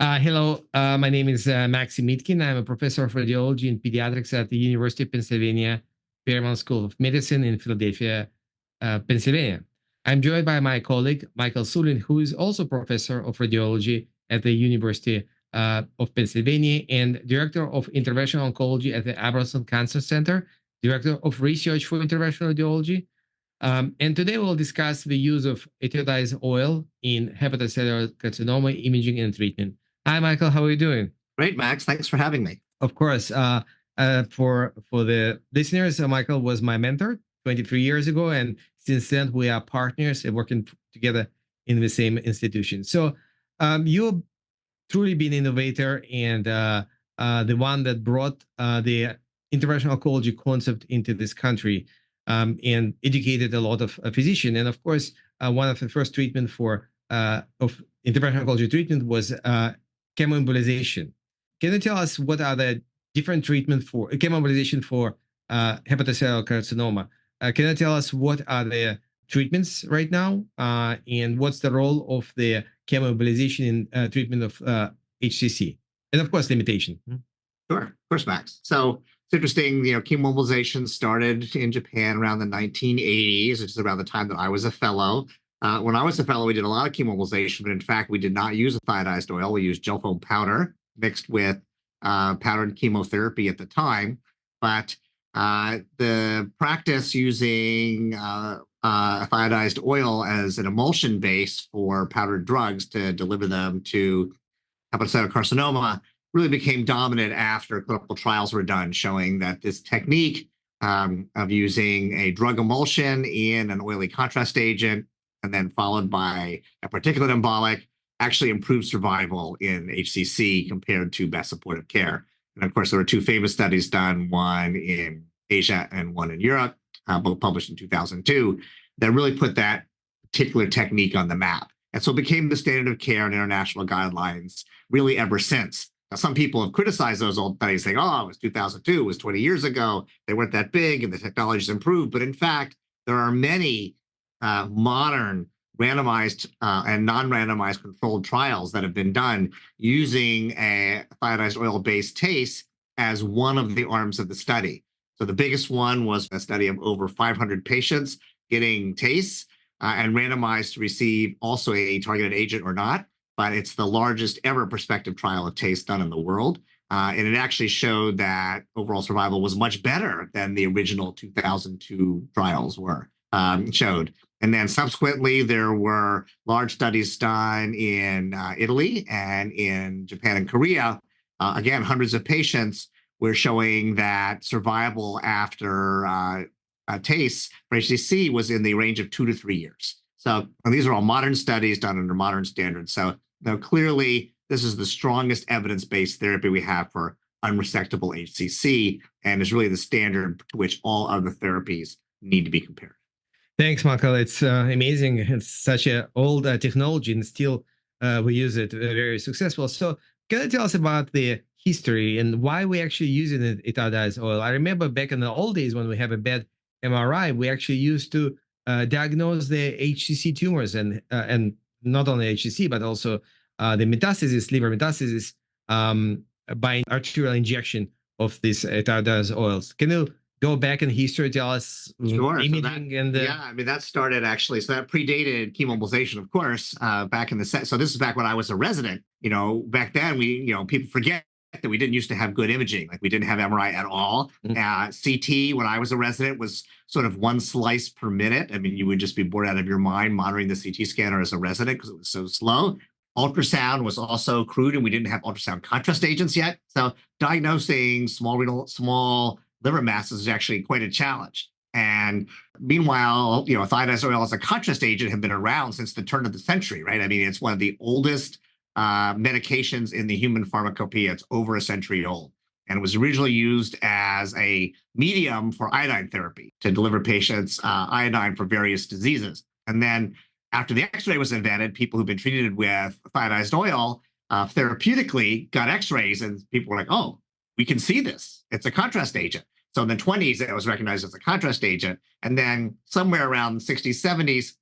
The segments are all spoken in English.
Hello, my name is Maxim Itkin. I'm a professor of radiology and pediatrics at the University of Pennsylvania Fairmount School of Medicine in Philadelphia, Pennsylvania. I'm joined by my colleague, Michael Soulen, who is also professor of radiology at the University of Pennsylvania and director of interventional oncology at the Abramson Cancer Center, director of research for interventional radiology. And today we'll discuss the use of Ethiodized oil in hepatocellular carcinoma imaging and treatment. Hi, Michael. How are you doing? Great, Max. Thanks for having me. Of course. For the listeners, Michael was my mentor 23 years ago, and since then we are partners and working together in the same institution. So you've truly been an innovator and the one that brought the interventional oncology concept into this country and educated a lot of physicians. And of course, one of the first treatment for of interventional oncology treatment was chemoembolization. Can you tell us what are the different treatments for chemoembolization for hepatocellular carcinoma? Can you tell us what are the treatments right now and what's the role of the chemoembolization in treatment of HCC? And of course, limitation. Sure, of course, Max. So it's interesting, chemoembolization started in Japan around the 1980s, which is around the time that I was a fellow. When I was a fellow, we did a lot of chemoembolization, but in fact, we did not use ethiodized oil. We used gel foam powder mixed with powdered chemotherapy at the time. But the practice using ethiodized oil as an emulsion base for powdered drugs to deliver them to hepatocellular carcinoma really became dominant after clinical trials were done, showing that this technique of using a drug emulsion in an oily contrast agent and then followed by a particulate embolic actually improved survival in HCC compared to best supportive care. And of course, there were two famous studies done, one in Asia and one in Europe, both published in 2002, that really put that particular technique on the map. And so it became the standard of care in international guidelines really ever since. Now, some people have criticized those old studies saying, oh, it was 2002, it was 20 years ago, they weren't that big and the technology's improved. But in fact, there are many modern randomized and non-randomized controlled trials that have been done using a thiodized oil-based TACE as one of the arms of the study. So the biggest one was a study of over 500 patients getting TACE and randomized to receive also a targeted agent or not. But it's the largest ever prospective trial of TACE done in the world. And it actually showed that overall survival was much better than the original 2002 trials showed. And then subsequently, there were large studies done in Italy and in Japan and Korea. Again, hundreds of patients were showing that survival after TACE for HCC was in the range of 2 to 3 years. So these are all modern studies done under modern standards. So clearly, this is the strongest evidence-based therapy we have for unresectable HCC, and is really the standard to which all other therapies need to be compared. Thanks, Michael. It's amazing. It's such an old technology, and still we use it very successful. So can you tell us about the history and why we actually using ethiodized oil? I remember back in the old days when we have a bad MRI, we actually used to diagnose the HCC tumors and not only HCC, but also the metastasis, liver metastasis, by arterial injection of these ethiodized oils. Can you go back in history, tell us sure. imaging Yeah, I mean, that started actually, so that predated chemoembolization, of course, back in the so this is back when I was a resident. Back then people forget that we didn't used to have good imaging. Like we didn't have MRI at all. CT, when I was a resident, was sort of one slice per minute. I mean, you would just be bored out of your mind monitoring the CT scanner as a resident because it was so slow. Ultrasound was also crude, and we didn't have ultrasound contrast agents yet. So diagnosing small liver masses is actually quite a challenge. And meanwhile, thiodized oil as a contrast agent have been around since the turn of the century, right? I mean, it's one of the oldest medications in the human pharmacopoeia. It's over a century old. And it was originally used as a medium for iodine therapy to deliver patients iodine for various diseases. And then after the X-ray was invented, people who've been treated with thiodized oil therapeutically got X-rays, and people were like, oh, we can see this. It's a contrast agent. So in the 20s, it was recognized as a contrast agent. And then somewhere around the 60s, 70s,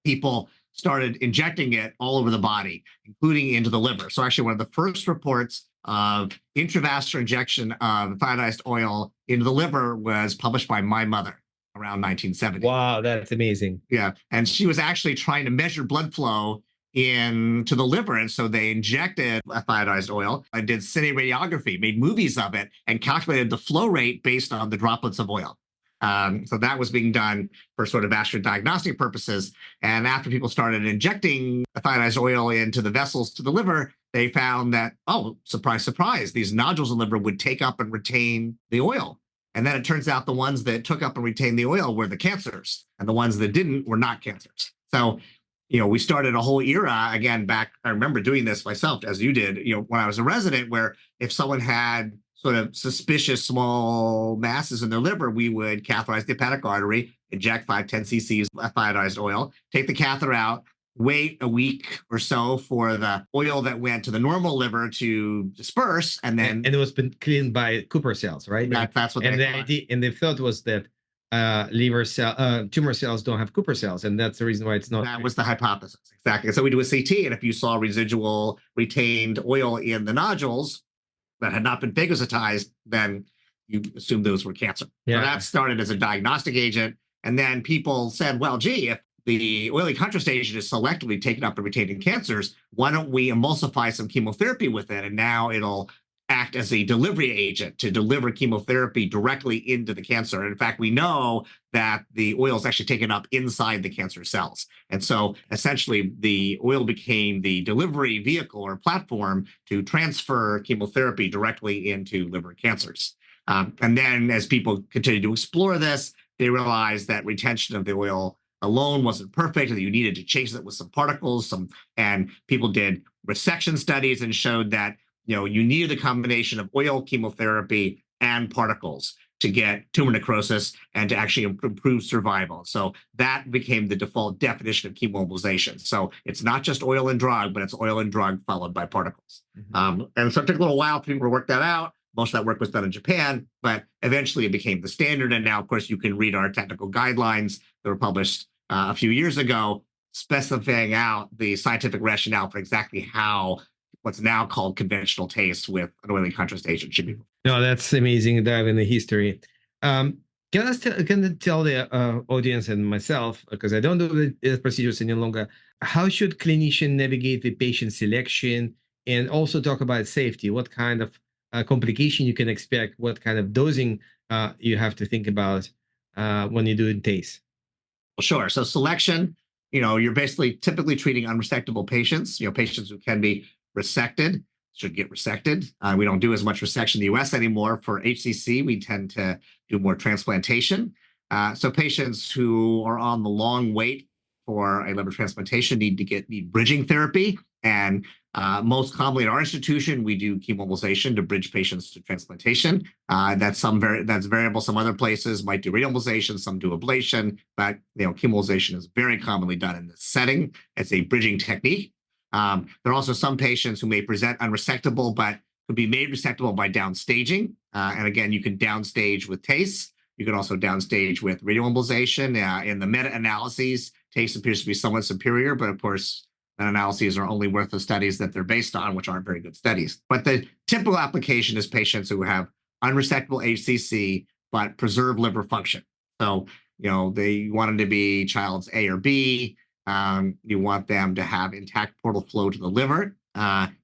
people started injecting it all over the body, including into the liver. So actually one of the first reports of intravascular injection of thiodized oil into the liver was published by my mother around 1970. Wow, that's amazing. Yeah. And she was actually trying to measure blood flow into the liver. And so they injected thiodized oil and did cine radiography, made movies of it, and calculated the flow rate based on the droplets of oil. So that was being done for sort of vascular diagnostic purposes. And after people started injecting thiodized oil into the vessels to the liver, they found that, oh, surprise, surprise, these nodules in the liver would take up and retain the oil. And then it turns out the ones that took up and retained the oil were the cancers, and the ones that didn't were not cancers. So, we started a whole era, again, back, I remember doing this myself, as you did, when I was a resident, where if someone had sort of suspicious small masses in their liver, we would catheterize the hepatic artery, inject 5-10 cc's of thiodized oil, take the catheter out, wait a week or so for the oil that went to the normal liver to disperse, and then and it was been cleaned by Cooper cells, right? That's what and they the thought. idea, and the thought was that tumor cells don't have Cooper cells, and that's the reason why it's not. That was the hypothesis, exactly. So we do a CT, and if you saw residual retained oil in the nodules that had not been phagocytized, then you assume those were cancer. Yeah. So that started as a diagnostic agent, and then people said, well, gee, if the oily contrast agent is selectively taken up and retained in cancers, why don't we emulsify some chemotherapy with it? And now it'll act as a delivery agent to deliver chemotherapy directly into the cancer. And in fact, we know that the oil is actually taken up inside the cancer cells. And so essentially the oil became the delivery vehicle or platform to transfer chemotherapy directly into liver cancers. And then as people continue to explore this, they realized that retention of the oil alone wasn't perfect, and that you needed to chase it with some particles. And people did resection studies and showed that you needed a combination of oil, chemotherapy, and particles to get tumor necrosis and to actually improve survival. So that became the default definition of chemoembolization. So it's not just oil and drug, but it's oil and drug followed by particles. And so it took a little while for people to work that out. Most of that work was done in Japan, but eventually it became the standard. And now, of course, you can read our technical guidelines that were published a few years ago, specifying out the scientific rationale for exactly how what's now called conventional taste with an oily contrast agent should be. No, that's amazing dive in the history. Can you tell the audience and myself, because I don't do the procedures any longer, how should clinician navigate the patient selection, and also talk about safety? What kind of complication you can expect? What kind of dosing you have to think about when you do TACE? Well, sure. So selection, you're basically typically treating unresectable patients, patients who can be resected, should get resected. We don't do as much resection in the US anymore. For HCC, we tend to do more transplantation. So patients who are on the long wait for a liver transplantation need bridging therapy. And most commonly at our institution, we do chemoembolization to bridge patients to transplantation. That's variable. Some other places might do radioembolization, some do ablation, but chemoembolization is very commonly done in this setting. It's a bridging technique. There are also some patients who may present unresectable, but could be made resectable by downstaging. And again, you can downstage with TACE. You can also downstage with radioembolization. In the meta-analyses, TACE appears to be somewhat superior, but of course, meta-analyses are only worth the studies that they're based on, which aren't very good studies. But the typical application is patients who have unresectable HCC, but preserve liver function. So, they want them to be child's A or B. You want them to have intact portal flow to the liver,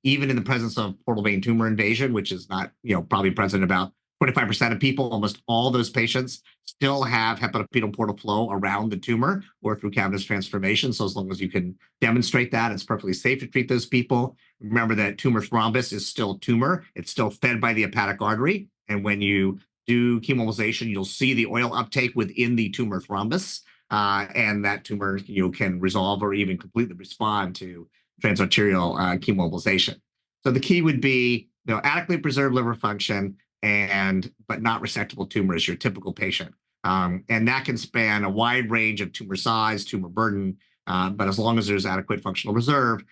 even in the presence of portal vein tumor invasion, which is not, probably present about 25% of people. Almost all those patients still have hepatocellular portal flow around the tumor or through cavernous transformation. So as long as you can demonstrate that, it's perfectly safe to treat those people. Remember that tumor thrombus is still tumor. It's still fed by the hepatic artery. And when you do chemoembolization, you'll see the oil uptake within the tumor thrombus. And that tumor can resolve or even completely respond to transarterial chemoembolization. So the key would be adequately preserve liver function, but not resectable tumor is your typical patient. And that can span a wide range of tumor size, tumor burden, but as long as there's adequate functional reserve,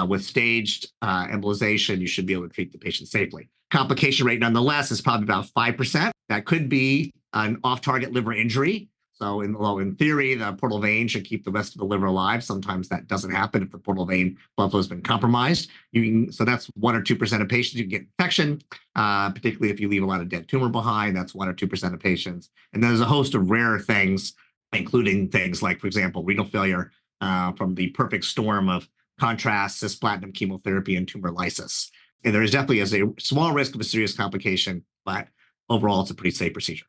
with staged embolization, you should be able to treat the patient safely. Complication rate, nonetheless, is probably about 5%. That could be an off-target liver injury. So in theory, the portal vein should keep the rest of the liver alive. Sometimes that doesn't happen if the portal vein blood flow has been compromised. So that's 1 or 2% of patients you can get infection, particularly if you leave a lot of dead tumor behind. That's 1 or 2% of patients. And there's a host of rare things, including things like, for example, renal failure from the perfect storm of contrast, cisplatin chemotherapy, and tumor lysis. And there is definitely a small risk of a serious complication, but overall, it's a pretty safe procedure.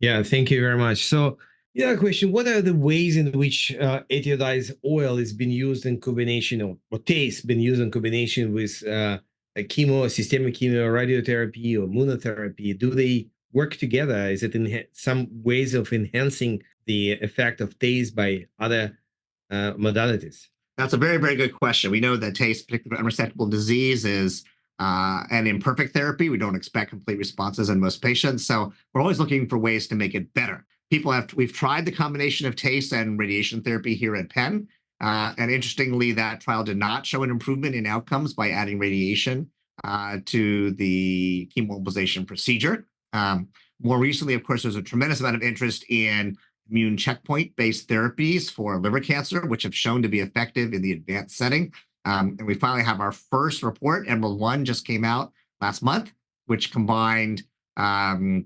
Yeah, thank you very much. So, question: what are the ways in which ethiodized oil is being used in combination, or taste been used in combination with chemo, systemic chemo, radiotherapy, or immunotherapy? Do they work together? Is it some ways of enhancing the effect of taste by other modalities? That's a very, very good question. We know that taste, particularly for unresectable disease, is an imperfect therapy. We don't expect complete responses in most patients. So we're always looking for ways to make it better. We've tried the combination of taste and radiation therapy here at Penn. And interestingly, that trial did not show an improvement in outcomes by adding radiation to the chemoembolization procedure. More recently, of course, there's a tremendous amount of interest in immune checkpoint-based therapies for liver cancer, which have shown to be effective in the advanced setting. And we finally have our first report. Emerald-1 just came out last month, which combined the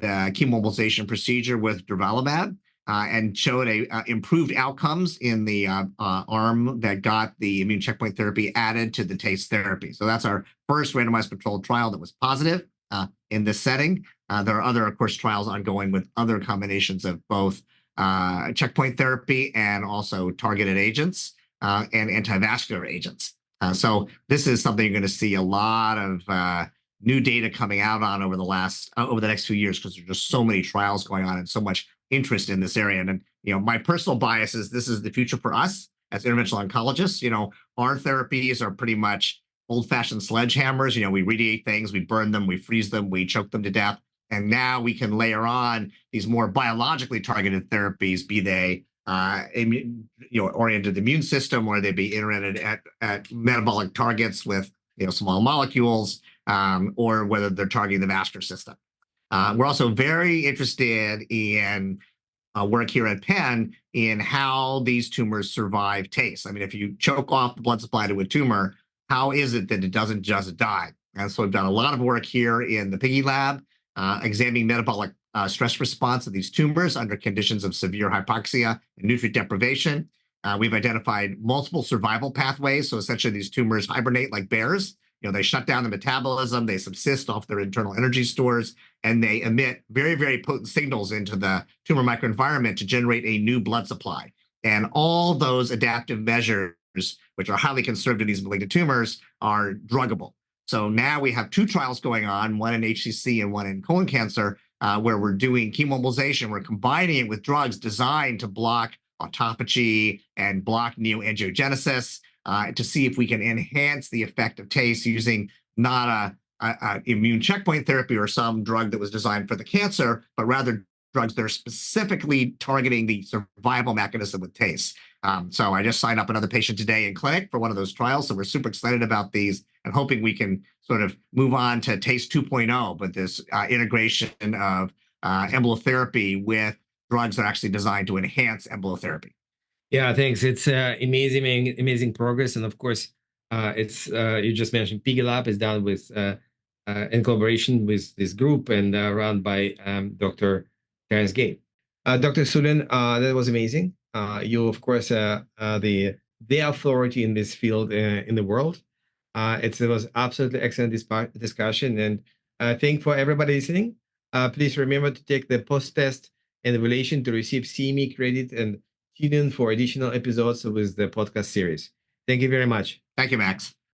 chemoembolization procedure with durvalumab and showed improved outcomes in the arm that got the immune checkpoint therapy added to the TACE therapy. So that's our first randomized controlled trial that was positive in this setting. There are other, of course, trials ongoing with other combinations of both checkpoint therapy and also targeted agents and antivascular agents. So this is something you're going to see a lot of new data coming out on over the next few years, because there's just so many trials going on and so much interest in this area. And my personal bias is this is the future for us as interventional oncologists. Our therapies are pretty much old-fashioned sledgehammers. We radiate things, we burn them, we freeze them, we choke them to death. And now we can layer on these more biologically targeted therapies, be they oriented the immune system, or they be oriented at metabolic targets with small molecules, or whether they're targeting the vascular system. We're also very interested in work here at Penn in how these tumors survive TACE. I mean, if you choke off the blood supply to a tumor, how is it that it doesn't just die? And so we've done a lot of work here in the Piggy lab, examining metabolic stress response of these tumors under conditions of severe hypoxia and nutrient deprivation. We've identified multiple survival pathways. So essentially, these tumors hibernate like bears. They shut down the metabolism, they subsist off their internal energy stores, and they emit very, very potent signals into the tumor microenvironment to generate a new blood supply. And all those adaptive measures, which are highly conserved in these malignant tumors, are druggable. So now we have 2 trials going on, one in HCC and one in colon cancer, where we're doing chemoembolization. We're combining it with drugs designed to block autophagy and block neoangiogenesis to see if we can enhance the effect of TACE using not a immune checkpoint therapy or some drug that was designed for the cancer, but rather drugs that are specifically targeting the survival mechanism with TACE. So I just signed up another patient today in clinic for one of those trials. So we're super excited about these and hoping we can sort of move on to TACE 2.0, but this integration of embolotherapy with drugs that are actually designed to enhance embolotherapy. Yeah, thanks. It's amazing progress. And of course, it's you just mentioned Piggy Lab is done with in collaboration with this group and run by Dr. Terence Gay. Dr. Soulen, that was amazing. You, of course, the authority in this field in the world. It was absolutely excellent discussion. And thank for everybody listening. Please remember to take the post-test and evaluation to receive CME credit, and tune in for additional episodes with the podcast series. Thank you very much. Thank you, Max.